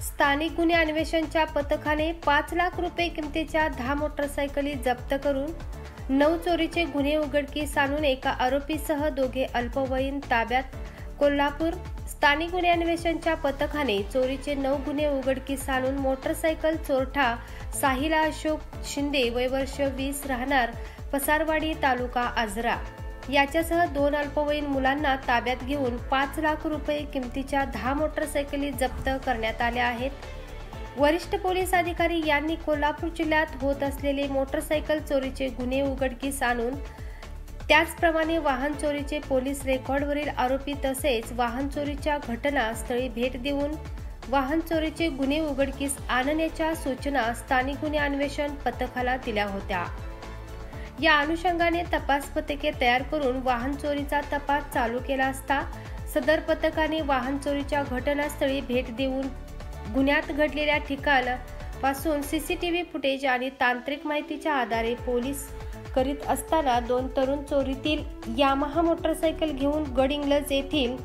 स्थानिक गुन्हे अन्वेषणच्या पथकाने 5 लाख रुपये किमतीच्या 10 मोटरसायकली जप्त करून 9 चोरीचे गुन्हे उघडकीस आणून एका आरोपीसह दोघे अल्पवयीन ताब्यात. कोल्हापूर स्थानिक गुन्हे अन्वेषणच्या पथकाने चोरीचे 9 गुन्हे उघडकीस आणून मोटरसायकल चोरटा साहिल अशोक शिंदे वय वर्ष 20 राहणार पसारवाडी तालुका आजरा याच्यासह 2 अल्पवयीन मुलांना ताब्यात घेऊन 5 लाख रुपये किमतीच्या 10 मोटरसायकली जप्त करण्यात आल्या आहेत. वरिष्ठ पोलीस अधिकारी यांनी कोल्हापूर जिल्ह्यात होत असलेले मोटरसायकल चोरीचे गुन्हे उघडकीस आणून त्याचप्रमाणे वाहन चोरीचे पोलीस रेकॉर्डवरील आरोपी तसेच वाहन चोरीच्या घटनास्थळी भेट देऊन वाहन चोरीचे गुन्हे उघडकीस आणण्याच्या सूचना स्थानिक गुन्हे अन्वेषण पथकाला दिल्या होत्या. या अनुषंगाने तपास पथके तयार करून वाहन चोरीचा तपास चालू केला असता सदर पथकाने वाहन चोरीच्या घटनास्थळी भेट देऊन गुन्ह्यात घडलेल्या ठिकाणापासून सीसीटीव्ही फुटेज आणि तांत्रिक माहितीच्या आधारे पोलीस करीत असताना 2 तरुण चोरीतील यामाहा मोटरसायकल घेऊन गडिंग्लज येथील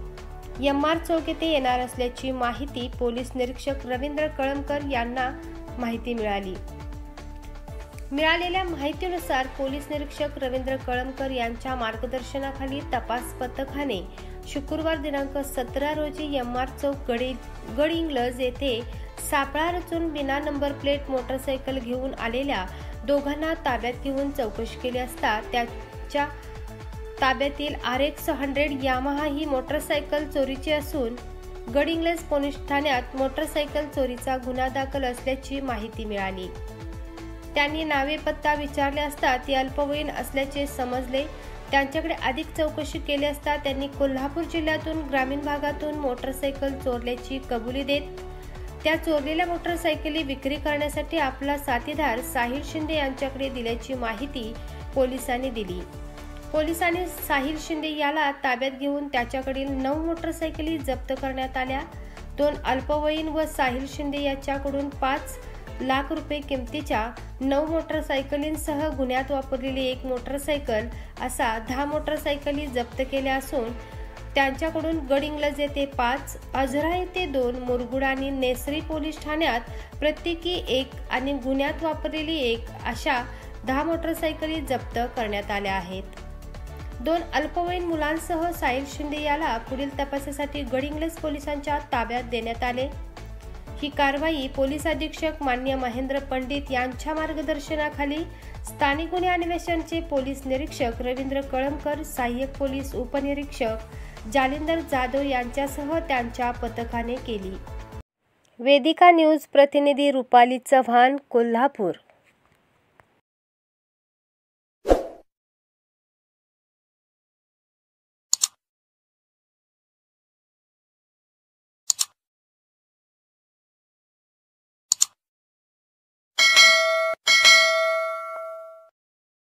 MR चौक येथे येणार असल्याची माहिती पोलीस निरीक्षक रवींद्र कळमकर यांना माहिती मिळाली. मिळालेल्या माहितीनुसार पोलीस निरीक्षक रवींद्र कळमकर यांच्या मार्गदर्शनाखाली तपास पथकाने शुक्रवार दिनांक 17 रोजी MR चौक गडिंग्लज येथे सापळा रचून बिना नंबर प्लेट मोटरसायकल घेऊन आलेल्या दोघांना ताब्यात घेऊन चौकशी केली असता त्याच्या ताब्यातील RX 100 यामाहा ही मोटरसायकल चोरीची असून गडिंग्लज पोलीस ठाण्यात मोटरसायकल चोरीचा गुन्हा दाखल असल्याची माहिती मिळाली. त्यांनी नावे पत्ता विचारले असता ते अल्पवयीन असल्याचे समजले. त्यांच्याकडे अधिक चौकशी केली असता त्यांनी कोल्हापूर जिल्ह्यातून ग्रामीण भागातून मोटरसायकल चोरल्याची कबुली देत त्या चोरलेल्या मोटरसायकली विक्री करण्यासाठी आपला साथीदार साहिल शिंदे यांच्याकडे दिल्याची माहिती पोलिसांनी दिली. पोलिसांनी साहिल शिंदे याला ताब्यात घेऊन त्याच्याकडील 9 मोटरसायकली जप्त करण्यात आल्या. 2 अल्पवयीन व साहिल शिंदे याच्याकडून 5 लाख रुपये किमतीच्या 9 मोटरसायकलींसह गुन्ह्यात वापरलेली 1 मोटरसायकल असा 10 मोटरसायकली जप्त केल्या असून त्यांच्याकडून गडिंग्लज येथे 5, आजरा येथे 2, मुरगुड आणि नेसरी पोलीस ठाण्यात प्रत्येकी 1 आणि गुन्ह्यात वापरलेली 1 अशा 10 मोटरसायकली जप्त करण्यात आल्या आहेत. 2 अल्पवयीन मुलांसह साहिल शिंदे याला पुढील तपासासाठी गडिंग्लज पोलिसांच्या ताब्यात देण्यात आले. ही कारवाई पोलीस अधीक्षक मान्य महेंद्र पंडित यांच्या मार्गदर्शनाखाली स्थानिक गुन्हे अन्वेषणचे पोलीस निरीक्षक रवींद्र कळमकर, सहाय्यक पोलीस उपनिरीक्षक जालिंदर जाधव यांच्यासह त्यांच्या पथकाने केली. वेदिका न्यूज प्रतिनिधी रुपाली चव्हाण, कोल्हापूर.